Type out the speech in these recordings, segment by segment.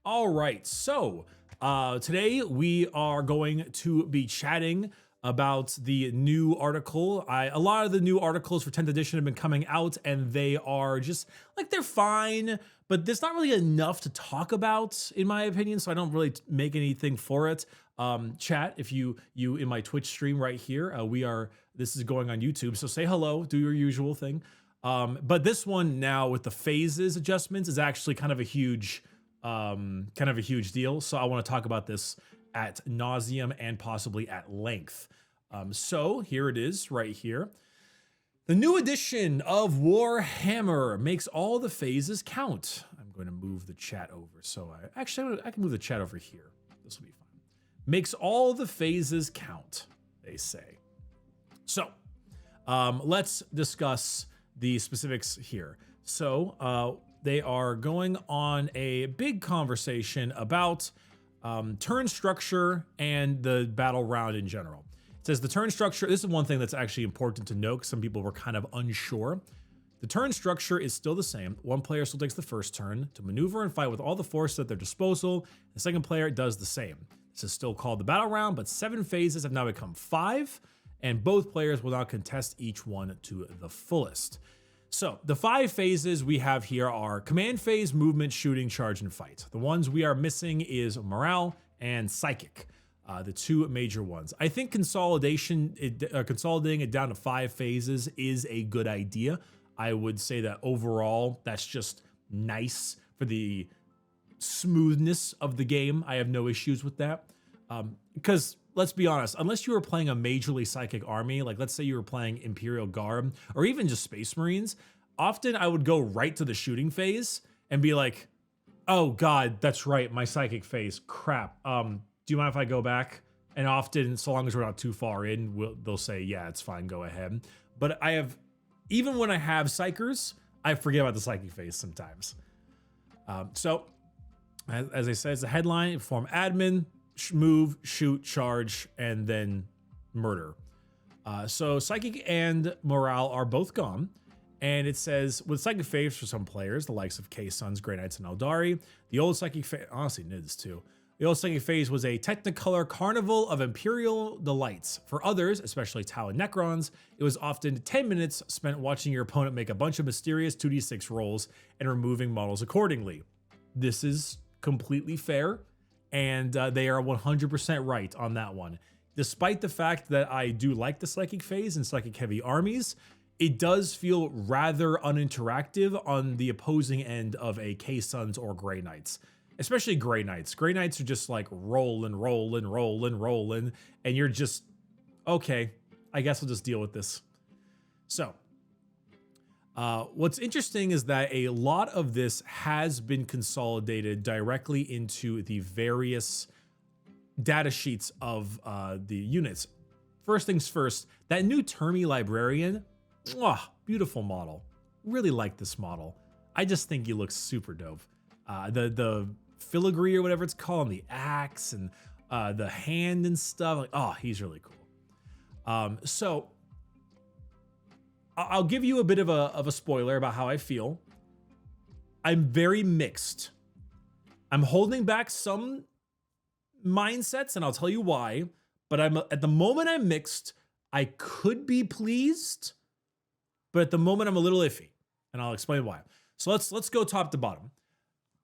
All right, so today we are going to be chatting about the new article. A lot of the new articles for 10th edition have been coming out, and they are just like they're fine, but there's not really enough to talk about, in my opinion. So I don't really make anything for it. Chat, if you in my Twitch stream right here, this is going on YouTube, so say hello, do your usual thing. But this one now with the phases adjustments is actually kind of a huge deal. So I want to talk about this at nauseum and possibly at length. So here it is right here. The new edition of Warhammer makes all the phases count. I'm going to move the chat over. So I can move the chat over here. This will be fine. Makes all the phases count, they say. So let's discuss the specifics here. So they are going on a big conversation about turn structure and the battle round in general. It says the turn structure, this is one thing that's actually important to note because some people were kind of unsure. The turn structure is still the same. One player still takes the first turn to maneuver and fight with all the forces at their disposal. The second player does the same. This is still called the battle round, but 7 phases have now become 5, and both players will now contest each one to the fullest. So the 5 phases we have here are command phase, movement, shooting, charge, and fight. The ones we are missing is morale and psychic, the 2 major ones. I think consolidating it down to 5 phases is a good idea. I would say that overall, that's just nice for the smoothness of the game. I have no issues with that. Because let's be honest, unless you were playing a majorly psychic army, like let's say you were playing Imperial Guard or even just Space Marines, often I would go right to the shooting phase and be like, oh God, that's right, my psychic phase, crap. Do you mind if I go back? And often, so long as we're not too far in, they'll say, yeah, it's fine, go ahead. But even when I have psychers, I forget about the psychic phase sometimes. So as I said, it's a headline, form admin, move, shoot, charge, and then murder. So psychic and morale are both gone. And it says, with psychic phase for some players, the likes of K-Suns, Grey Knights, and Eldari, the old psychic phase, honestly, Nids too. The old psychic phase was a technicolor carnival of imperial delights. For others, especially Tau and Necrons, it was often 10 minutes spent watching your opponent make a bunch of mysterious 2d6 rolls and removing models accordingly. This is completely fair, and they are 100% right on that one. Despite the fact that I do like the psychic phase and psychic heavy armies, it does feel rather uninteractive on the opposing end of a K-Suns or Grey Knights. Especially Grey Knights. Grey Knights are just like rolling, and you're just, okay, I guess we'll just deal with this. So, what's interesting is that a lot of this has been consolidated directly into the various data sheets of the units. First things first, that new Termi Librarian, beautiful model. Really like this model. I just think he looks super dope. The filigree or whatever it's called, and the axe and the hand and stuff. Like, oh, he's really cool. So I'll give you a bit of a spoiler about how I feel. I'm very mixed. I'm holding back some mindsets, and I'll tell you why. But at the moment I'm mixed. I could be pleased, but at the moment I'm a little iffy, and I'll explain why. So let's go top to bottom.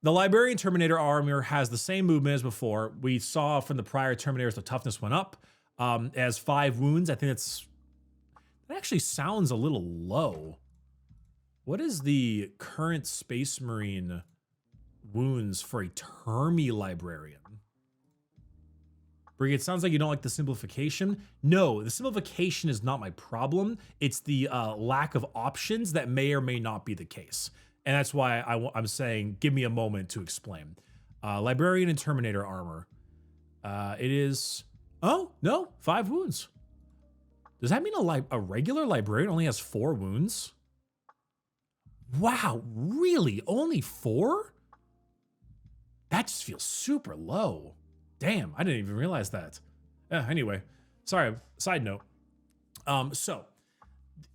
The Librarian Terminator armor has the same movement as before. We saw from the prior Terminators the toughness went up. It has 5 wounds. I think that actually sounds a little low. What is the current Space Marine wounds for a Termi Librarian? Bricky, it sounds like you don't like the simplification. No, the simplification is not my problem. It's the lack of options that may or may not be the case. And that's why I'm saying, give me a moment to explain. Librarian and Terminator armor. It is, oh, no, 5 wounds. Does that mean a regular Librarian only has 4 wounds? Wow, really? Only 4? That just feels super low. Damn, I didn't even realize that. Anyway, sorry, side note. So,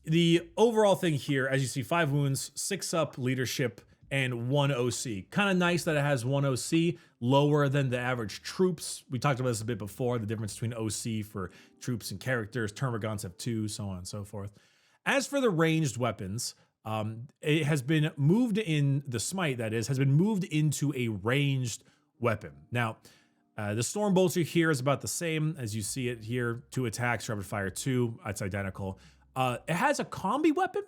the overall thing here, as you see, 5 wounds, 6 up leadership, and 1 OC. Kind of nice that it has 1 OC, lower than the average troops. We talked about this a bit before, the difference between OC for troops and characters. Termagants have 2, so on and so forth. As for the ranged weapons, it has been moved in, the Smite that is, has been moved into a ranged weapon. Now, the Storm Bolter here is about the same as you see it here. 2 attacks, rapid fire 2, it's identical. It has a combi weapon,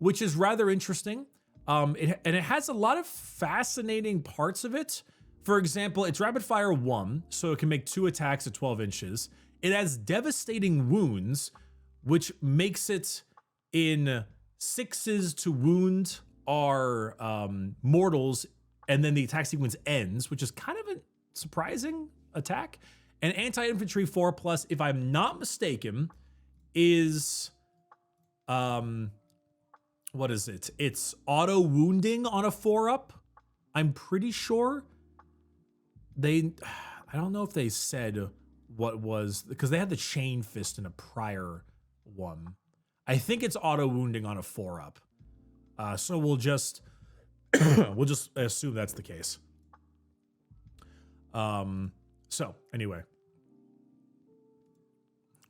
which is rather interesting. It has a lot of fascinating parts of it. For example, it's rapid fire 1, so it can make 2 attacks at 12 inches. It has devastating wounds, which makes it in 6s to wound are mortals, and then the attack sequence ends, which is kind of a surprising attack. And anti-infantry 4+, if I'm not mistaken, is what is it? It's auto wounding on a 4-up. I'm pretty sure I don't know if they said what was, because they had the chain fist in a prior one. I think it's auto wounding on a 4-up. So we'll just assume that's the case. So anyway,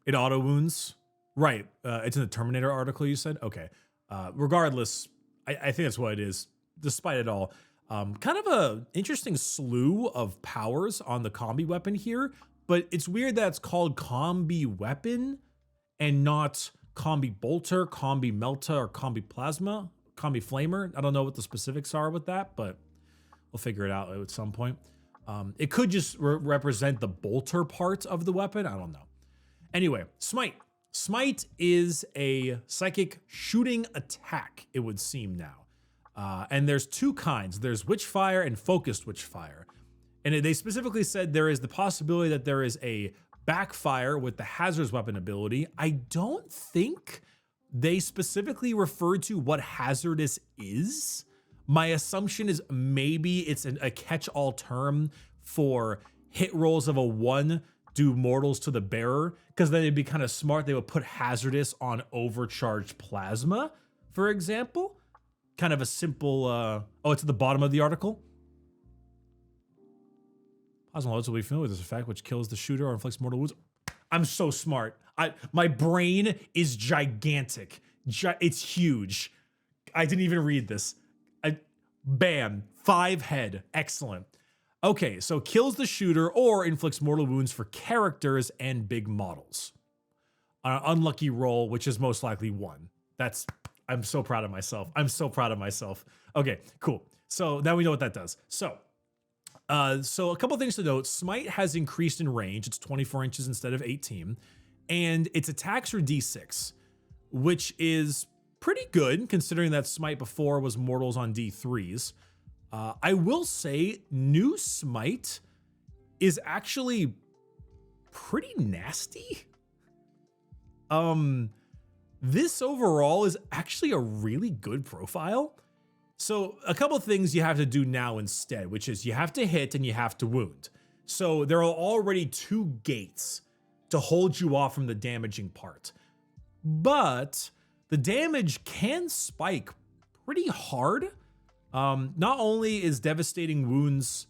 it auto wounds, right? It's in the Terminator article you said. Okay. Regardless, I think that's what it is. Despite it all, kind of a interesting slew of powers on the combi weapon here, but it's weird that it's called combi weapon and not combi bolter, combi melta, or combi plasma, combi flamer. I don't know what the specifics are with that, but we'll figure it out at some point. It could just represent the bolter part of the weapon. I don't know. Anyway, Smite. Smite is a psychic shooting attack, it would seem now. And there's 2 kinds. There's Witchfire and Focused Witchfire. And they specifically said there is the possibility that there is a backfire with the Hazardous Weapon ability. I don't think they specifically referred to what Hazardous is. My assumption is maybe it's a catch-all term for hit rolls of a 1 do mortals to the bearer, because then it'd be kind of smart. They would put Hazardous on overcharged plasma, for example. Kind of a simple, oh, it's at the bottom of the article. Plasma loads will be familiar with this effect, which kills the shooter or inflicts mortal wounds. I'm so smart. My brain is gigantic. It's huge. I didn't even read this. Bam, 5 head, excellent. Okay, so kills the shooter or inflicts mortal wounds for characters and big models. On an unlucky roll, which is most likely 1. I'm so proud of myself. I'm so proud of myself. Okay, cool. So now we know what that does. So a couple things to note. Smite has increased in range. It's 24 inches instead of 18. And its attacks are D6, which is pretty good considering that Smite before was mortals on D3s. I will say new Smite is actually pretty nasty. This overall is actually a really good profile. So a couple things you have to do now instead, which is you have to hit and you have to wound. So there are already 2 gates to hold you off from the damaging part. But the damage can spike pretty hard. Not only is devastating wounds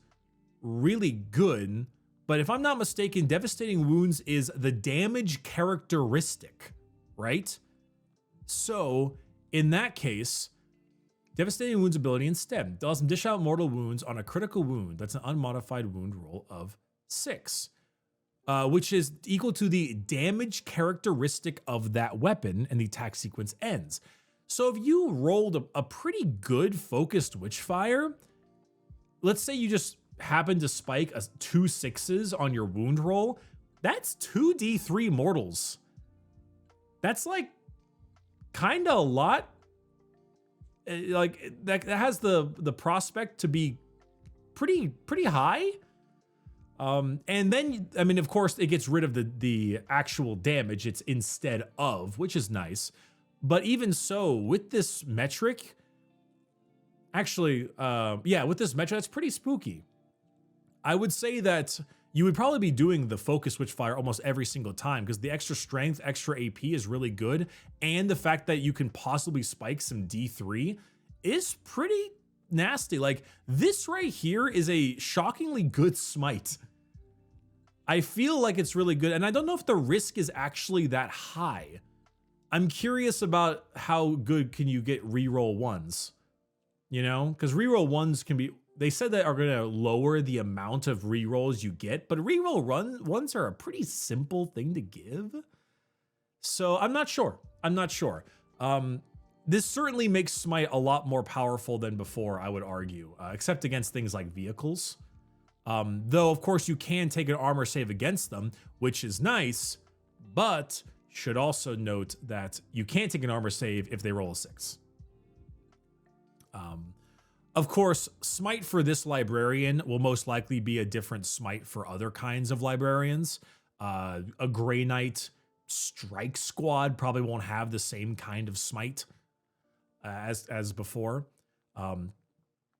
really good, but if I'm not mistaken, devastating wounds is the damage characteristic, right? So in that case, devastating wounds ability instead does dish out mortal wounds on a critical wound. That's an unmodified wound roll of 6, which is equal to the damage characteristic of that weapon, and the attack sequence ends. So if you rolled a pretty good focused Witchfire, let's say you just happen to spike 2 6s on your wound roll, that's 2 D3 mortals. That's like kind of a lot. Like that has the prospect to be pretty high. And then, I mean, of course, it gets rid of the actual damage. It's instead of, which is nice. But even so, with this metric, actually, with this metric, that's pretty spooky. I would say that you would probably be doing the focus Witchfire almost every single time because the extra strength, extra AP is really good. And the fact that you can possibly spike some D3 is pretty nasty. Like, this right here is a shockingly good Smite. I feel like it's really good, and I don't know if the risk is actually that high. I'm curious about how good can you get reroll ones, you know? Because reroll ones can be, they said that are gonna lower the amount of rerolls you get, but reroll ones are a pretty simple thing to give. So I'm not sure. This certainly makes Smite a lot more powerful than before, I would argue, except against things like vehicles. Though, of course, you can take an armor save against them, which is nice, but should also note that you can't take an armor save if they roll a 6. Of course, Smite for this Librarian will most likely be a different Smite for other kinds of Librarians. A Grey Knight Strike Squad probably won't have the same kind of Smite as before,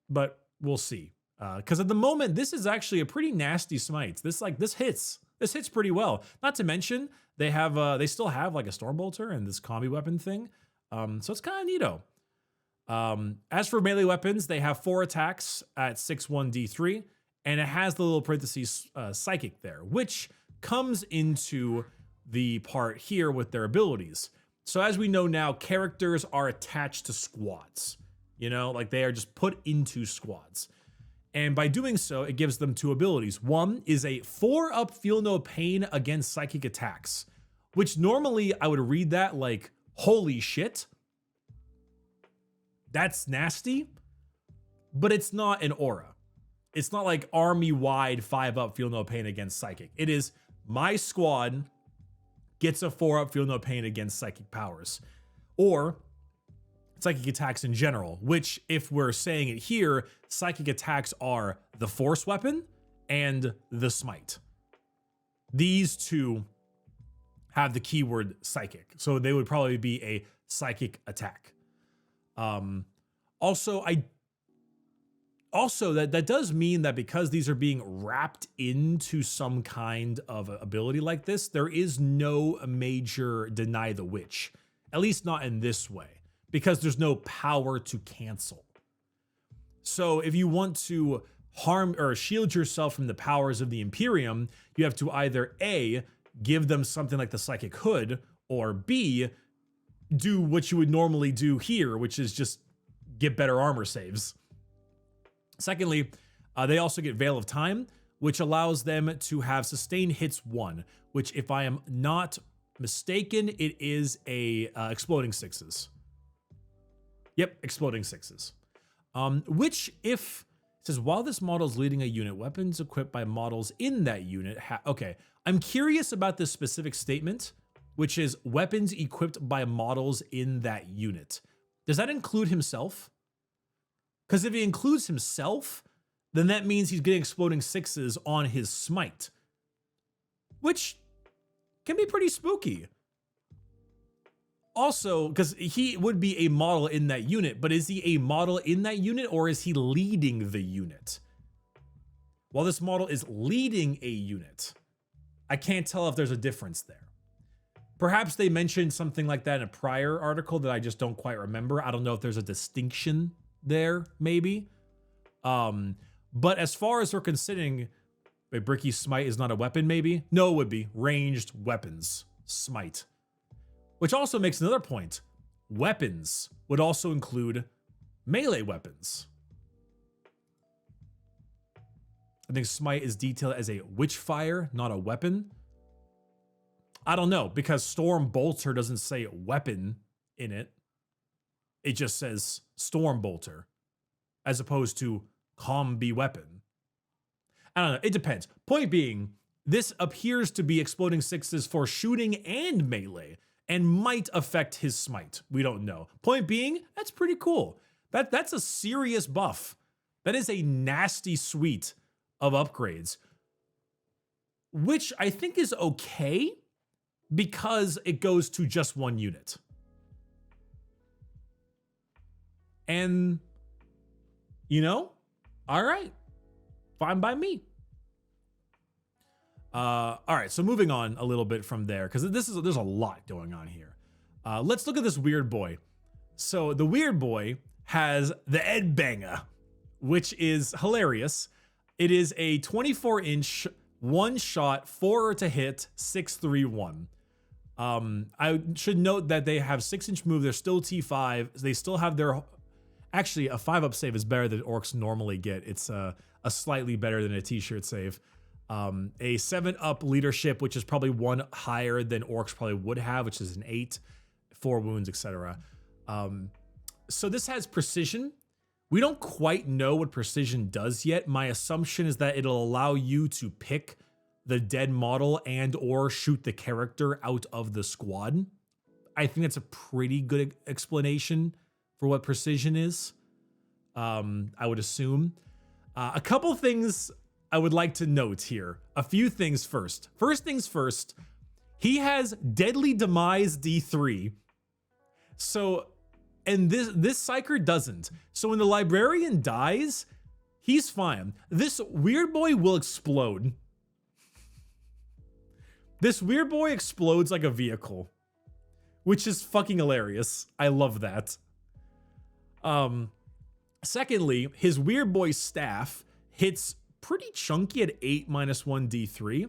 but we'll see. Because at the moment, this is actually a pretty nasty Smite. This hits pretty well. Not to mention they still have like a Stormbolter and this combi weapon thing. So it's kind of neato. As for melee weapons, they have 4 attacks at 6/1d3, and it has the little parentheses psychic there, which comes into the part here with their abilities. So as we know now, characters are attached to squads. You know, like they are just put into squads. And by doing so, it gives them 2 abilities. One is a 4-up feel no pain against psychic attacks, which normally I would read that like, holy shit, that's nasty, but it's not an aura. It's not like army-wide 5-up feel no pain against psychic. It is my squad gets a 4-up feel no pain against psychic powers, or psychic attacks in general, which if we're saying it here, psychic attacks are the force weapon and the smite. These 2 have the keyword psychic, so they would probably be a psychic attack. Also that does mean that because these are being wrapped into some kind of ability like this, there is no major deny the witch, at least not in this way, because there's no power to cancel. So if you want to harm or shield yourself from the powers of the Imperium, you have to either A, give them something like the Psychic Hood, or B, do what you would normally do here, which is just get better armor saves. Secondly, they also get Veil of Time, which allows them to have sustained hits 1, which if I am not mistaken, it is a exploding 6s. Yep, exploding 6s. Which if, it says, while this model is leading a unit, weapons equipped by models in that unit okay, I'm curious about this specific statement, which is weapons equipped by models in that unit. Does that include himself? Because if he includes himself, then that means he's getting exploding 6s on his smite, which can be pretty spooky. Also, because he would be a model in that unit, but is he a model in that unit or is he leading the unit? While this model is leading a unit, I can't tell if there's a difference there. Perhaps they mentioned something like that in a prior article that I just don't quite remember. I don't know if there's a distinction there, maybe. But as far as we're considering, wait, Bricky's smite is not a weapon, maybe? No, it would be ranged weapons, smite. Which also makes another point. Weapons would also include melee weapons. I think smite is detailed as a witchfire, not a weapon. I don't know, because Stormbolter doesn't say weapon in it. It just says Stormbolter, as opposed to combi weapon. I don't know, it depends. Point being, this appears to be exploding 6s for shooting and melee, and might affect his smite. We don't know. Point being, that's pretty cool. That's a serious buff. That is a nasty suite of upgrades, which I think is okay because it goes to just 1 unit. And, you know, all right, fine by me. All right, so moving on a little bit from there, because there's a lot going on here. Let's look at this Weirdboy. So the Weirdboy has the Ed Banger, which is hilarious. It is a 24-inch one-shot, 4 to hit, 631. I should note that they have 6-inch move. They're still T5. They still have their... Actually, a 5-up save is better than orcs normally get. It's a slightly better than a t-shirt save. A 7-up leadership, which is probably 1 higher than orcs probably would have, which is an 8, 4 wounds, etc. So this has precision. We don't quite know what precision does yet. My assumption is that it'll allow you to pick the dead model and or shoot the character out of the squad. I think that's a pretty good explanation for what precision is. I would assume. A couple things I would like to note here. A few things first. First things first, he has Deadly Demise D3. So, and this Psyker doesn't. So when the Librarian dies, he's fine. This weird boy will explode. This weird boy explodes like a vehicle, which is fucking hilarious. I love that. Secondly, his weird boy staff hits pretty chunky at 8 -1 D3.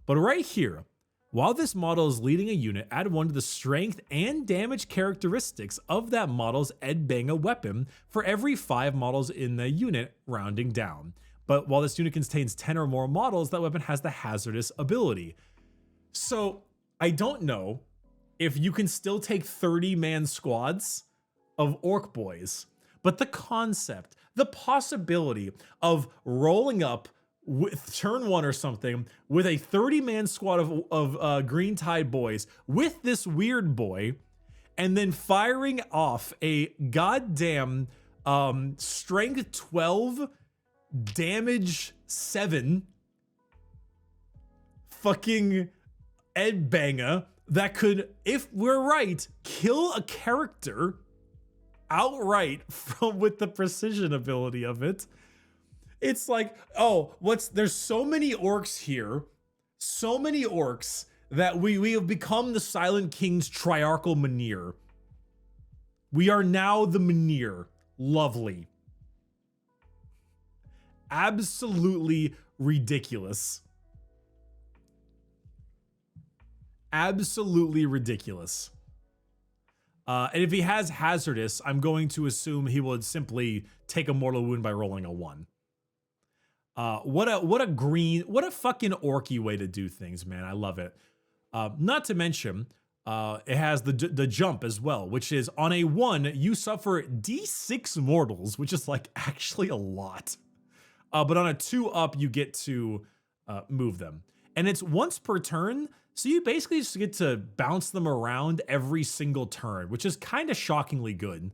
But right here, while this model is leading a unit, add 1 to the strength and damage characteristics of that model's Edbanga weapon for every 5 models in the unit, rounding down. But while this unit contains 10 or more models, that weapon has the hazardous ability. So I don't know if you can still take 30-man squads of orc boys, but the concept, the possibility of rolling up with turn 1 or something with a 30-man squad of Green Tide boys with this weird boy, and then firing off a goddamn strength 12, damage 7 fucking Edbanga that could, if we're right, kill a character outright from with the precision ability of it. It's like, oh, there's so many orcs here, so many orcs that we have become the Silent King's triarchal Menhir. We are now the Menhir. Lovely. Absolutely ridiculous. Absolutely ridiculous. And if he has hazardous, I'm going to assume he would simply take a mortal wound by rolling a 1. What a fucking orky way to do things, man. I love it. Not to mention, it has the jump as well, which is on a 1, you suffer D6 mortals, which is like actually a lot. But on a 2 up, you get to move them. And it's once per turn, so you basically just get to bounce them around every single turn, which is kind of shockingly good.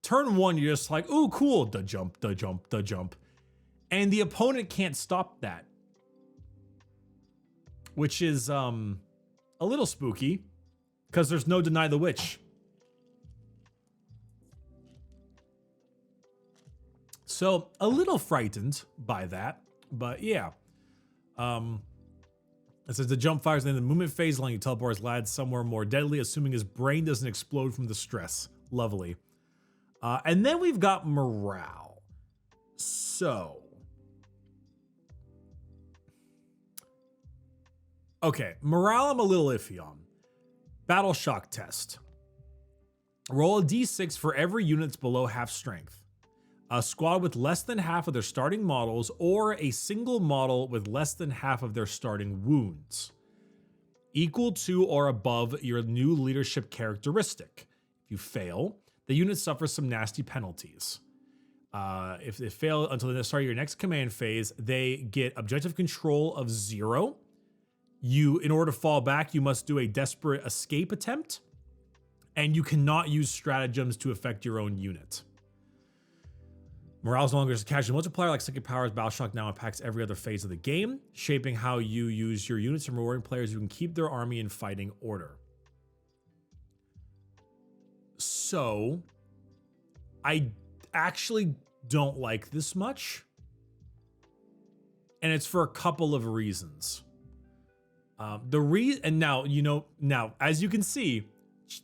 Turn 1, you're just like, ooh, cool, the jump, the jump, the jump. And the opponent can't stop that, which is a little spooky because there's no deny the witch. So a little frightened by that, but yeah. It says the jump fires in the movement phase, allowing you to teleport his lad somewhere more deadly, assuming his brain doesn't explode from the stress. Lovely. And then we've got morale. So. Okay, morale I'm a little iffy on. Battle shock test. Roll a d6 for every unit that's below half strength. A squad with less than half of their starting models, or a single model with less than half of their starting wounds, equal to or above your new leadership characteristic. If you fail, the unit suffers some nasty penalties. If they fail until the start of your next command phase, they get objective control of 0. In order to fall back, you must do a desperate escape attempt, and you cannot use stratagems to affect your own unit. Morale is no longer just a casual multiplier like Psychic Powers. Battle Shock now impacts every other phase of the game, shaping how you use your units and rewarding players who can keep their army in fighting order. So, I actually don't like this much, and it's for a couple of reasons. Now, as you can see,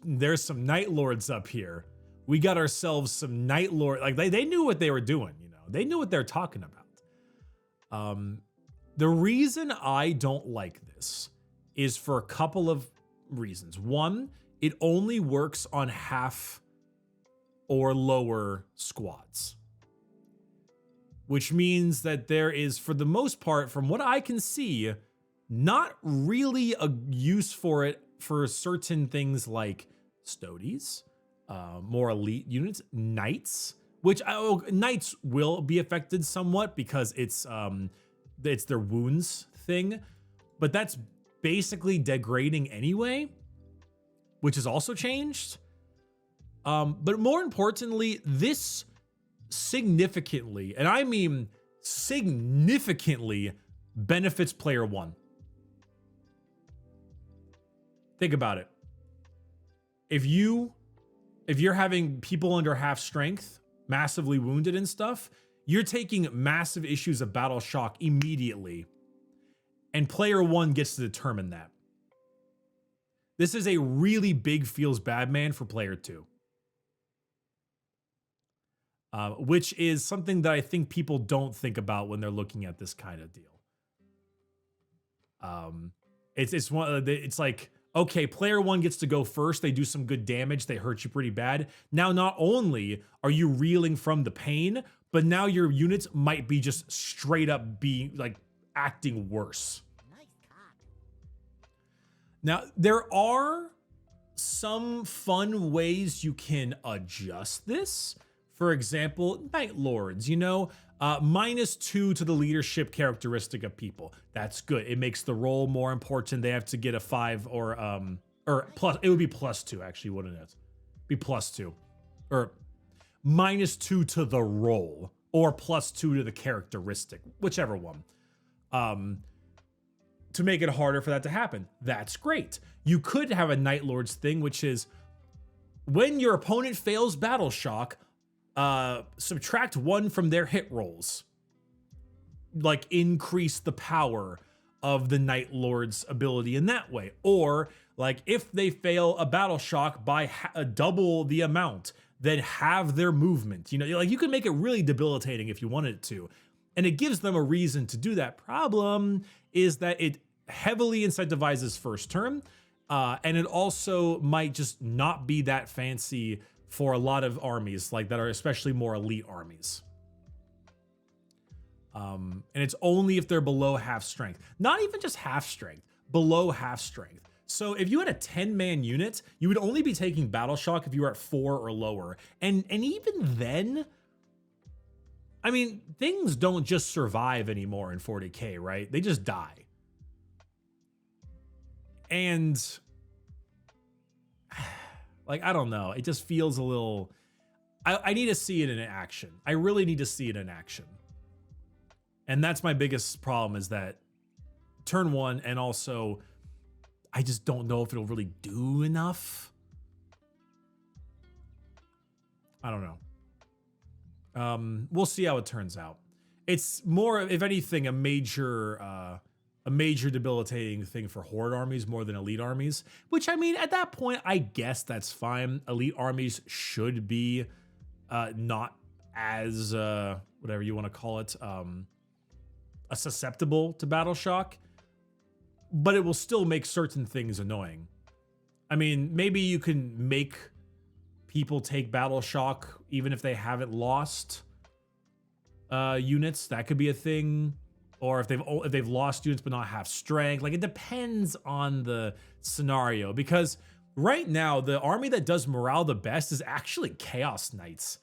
there's some Night Lords up here, we got ourselves some Night Lord. Like they knew what they were doing, you know. They knew what they're talking about. The reason I don't like this is for a couple of reasons. One, it only works on half or lower squads, which means that there is, for the most part, from what I can see, not really a use for it for certain things like Stodies, more elite units, Knights, which Knights will be affected somewhat because it's their wounds thing, but that's basically degrading anyway, which has also changed. But more importantly, this significantly, and I mean significantly, benefits player one. Think about it. If you're having people under half strength, massively wounded and stuff, you're taking massive issues of battle shock immediately. And player one gets to determine that. This is a really big feels bad man for player two. Which is something that I think people don't think about when they're looking at this kind of deal. It's like, okay, player one gets to go first. They do some good damage. They hurt you pretty bad. Now, not only are you reeling from the pain, but now your units might be just straight up being like acting worse. Nice cock. Now, there are some fun ways you can adjust this. For example, Night Lords, you know, -2 to the leadership characteristic of people. That's good. It makes the role more important. They have to get a 5 or plus. It would be +2 actually, wouldn't it? Be +2 or -2 to the role or +2 to the characteristic, whichever one. To make it harder for that to happen. That's great. You could have a Night Lords thing, which is when your opponent fails battle shock, subtract 1 from their hit rolls. Like increase the power of the Night Lord's ability in that way. Or like if they fail a battle shock by double the amount, then have their movement. You know, like you can make it really debilitating if you wanted to. And it gives them a reason to do that. Problem is that it heavily incentivizes first turn. And it also might just not be that fancy for a lot of armies, like that are especially more elite armies. And it's only if they're below half strength. Not even just half strength, below half strength. So if you had a 10-man unit, you would only be taking battle shock if you were at 4 or lower. And even then, I mean, things don't just survive anymore in 40K, right? They just die. And like, I don't know. It just feels a little, I need to see it in action. I really need to see it in action. And that's my biggest problem, is that turn one, and also I just don't know if it'll really do enough. I don't know. We'll see how it turns out. It's more, if anything, a major debilitating thing for horde armies more than elite armies, which, I mean, at that point, I guess that's fine. Elite armies should be not as, whatever you want to call it, susceptible to battle shock, but it will still make certain things annoying. I mean, maybe you can make people take battle shock even if they haven't lost units. That could be a thing. Or if they've lost units but not half strength. Like, it depends on the scenario, because right now the army that does morale the best is actually Chaos Knights.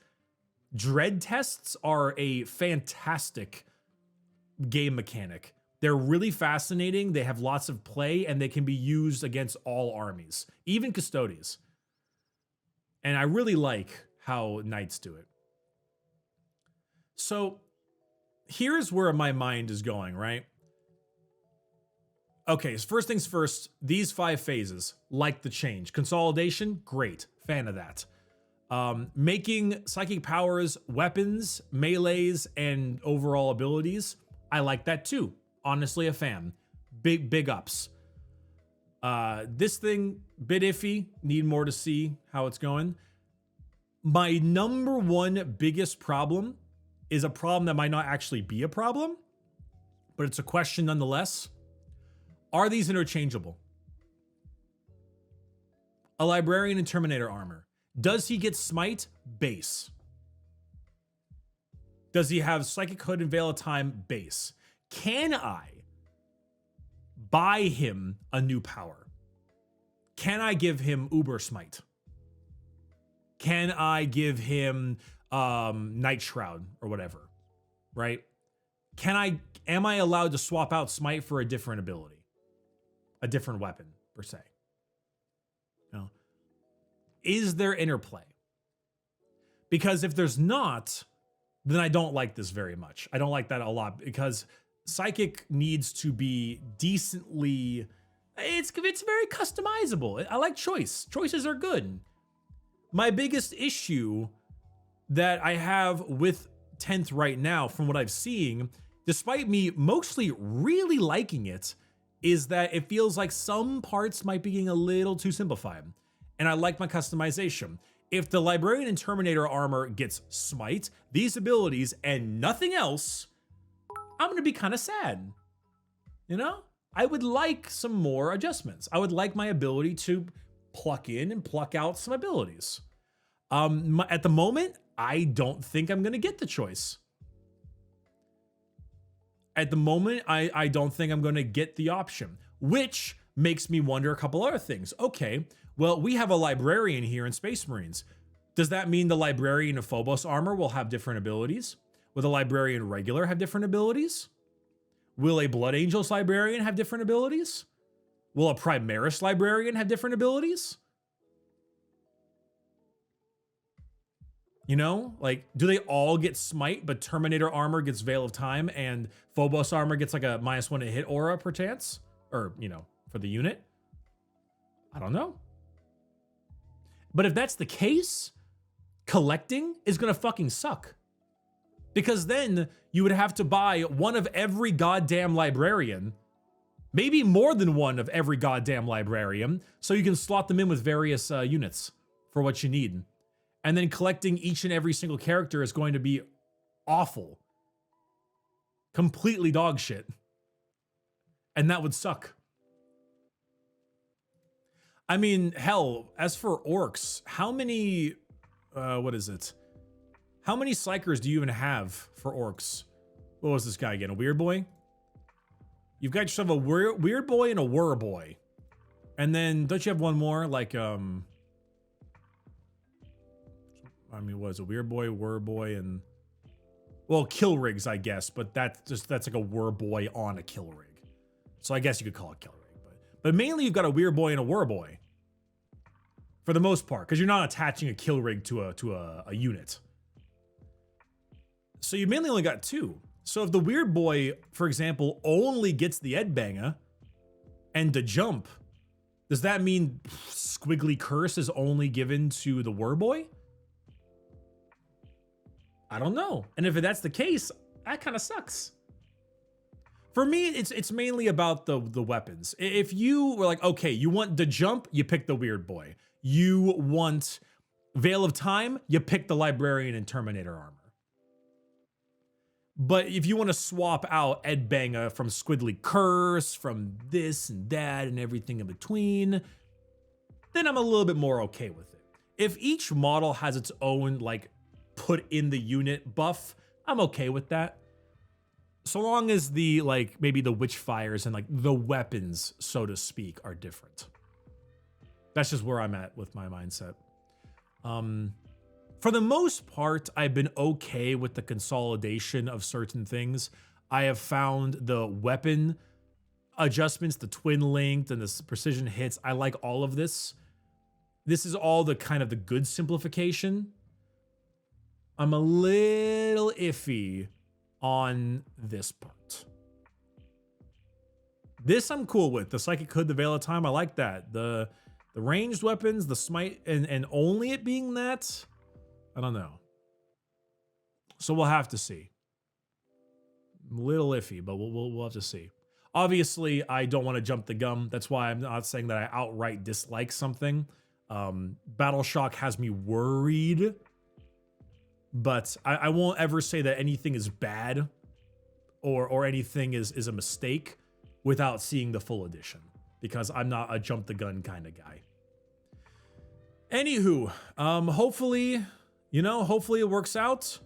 Dread tests are a fantastic game mechanic. They're really fascinating. They have lots of play, and they can be used against all armies, even Custodies. And I really like how Knights do it. So here's where my mind is going, right? Okay, so first things first, these 5 phases, like the change. Consolidation, great, fan of that. Making psychic powers weapons, melees, and overall abilities, I like that too. Honestly, a fan. Big ups. This thing, bit iffy, need more to see how it's going. My number one biggest problem is a problem that might not actually be a problem, but it's a question nonetheless. Are these interchangeable? A Librarian and Terminator armor. Does he get Smite? Base. Does he have Psychic Hood and Veil of Time? Base. Can I buy him a new power? Can I give him Uber Smite? Can I give him Night Shroud or whatever? Right? Am I allowed to swap out Smite for a different ability? A different weapon, per se? No. Is there interplay? Because if there's not, then I don't like this very much. I don't like that a lot because Psychic needs to be decently, it's very customizable. I like choice. Choices are good. My biggest issue that I have with 10th right now, from what I've seen, despite me mostly really liking it, is that it feels like some parts might be getting a little too simplified. And I like my customization. If the Librarian and Terminator armor gets Smite, these abilities, and nothing else, I'm gonna be kind of sad. You know? I would like some more adjustments. I would like my ability to pluck in and pluck out some abilities. At the moment, I don't think I'm gonna get the choice. At the moment, I don't think I'm gonna get the option, which makes me wonder a couple other things. Okay, well, we have a Librarian here in Space Marines. Does that mean the Librarian of Phobos armor will have different abilities? Will the Librarian regular have different abilities? Will a Blood Angels Librarian have different abilities? Will a Primaris Librarian have different abilities? You know, like, do they all get Smite, but Terminator armor gets Veil of Time and Phobos armor gets like a -1 to hit aura per chance? Or, you know, for the unit? I don't know. But if that's the case, collecting is gonna fucking suck. Because then you would have to buy one of every goddamn Librarian, maybe more than one of every goddamn Librarian, so you can slot them in with various units for what you need. And then collecting each and every single character is going to be awful. Completely dog shit. And that would suck. I mean, hell, as for orcs, how many, what is it? How many psychers do you even have for orcs? What was this guy again? A weird boy? You've got yourself a weird boy and a whir boy. And then don't you have one more? Like, I mean, what is a weird boy, whir boy, and well, kill rigs, I guess, but that's like a whir boy on a kill rig. So I guess you could call it kill rig, but mainly you've got a weird boy and a whir boy for the most part, because you're not attaching a kill rig to a unit. So you mainly only got two. So if the weird boy, for example, only gets the Edbanger and the jump, does that mean Squiggly Curse is only given to the whir boy? I don't know. And if that's the case, that kind of sucks. For me, it's mainly about the weapons. If you were like, okay, you want the jump, you pick the weird boy. You want Veil of Time, you pick the Librarian and Terminator armor. But if you want to swap out Edbanger from Squiggly Curse, from this and that and everything in between, then I'm a little bit more okay with it. If each model has its own, like, put in the unit buff, I'm okay with that. So long as the, like, maybe the Witchfires and, like, the weapons, so to speak, are different. That's just where I'm at with my mindset. For the most part, I've been okay with the consolidation of certain things. I have found the weapon adjustments, the twin linked and the precision hits. I like all of this. This is all the kind of the good simplification. I'm a little iffy on this part. This I'm cool with. The Psychic Hood, the Veil of Time, I like that. The ranged weapons, the Smite, and only it being that, I don't know. So we'll have to see. I'm a little iffy, but we'll have to see. Obviously, I don't want to jump the gun. That's why I'm not saying that I outright dislike something. Battle Shock has me worried but I won't ever say that anything is bad or anything is a mistake without seeing the full edition, because I'm not a jump the gun kind of guy. Anywho, hopefully, hopefully it works out.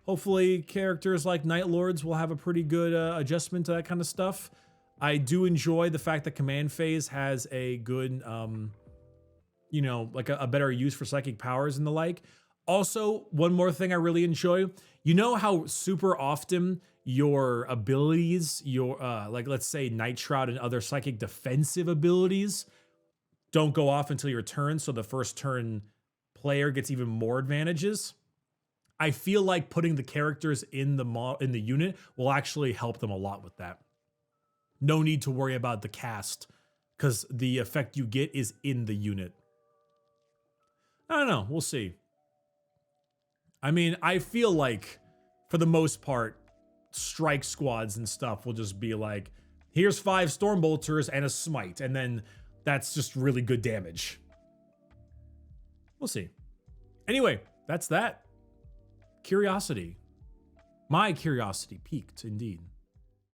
Hopefully characters like Night Lords will have a pretty good adjustment to that kind of stuff. I do enjoy the fact that Command Phase has a good, like a better use for psychic powers and the like. Also, one more thing I really enjoy, how super often your abilities, like let's say Night Shroud and other psychic defensive abilities don't go off until your turn, so the first turn player gets even more advantages. I feel like putting the characters in the unit will actually help them a lot with that. No need to worry about the cast, because the effect you get is in the unit. I don't know, we'll see. I mean, I feel like, for the most part, strike squads and stuff will just be like, here's 5 Stormbolters and a Smite, and then that's just really good damage. We'll see. Anyway, that's that. Curiosity. My curiosity piqued, indeed.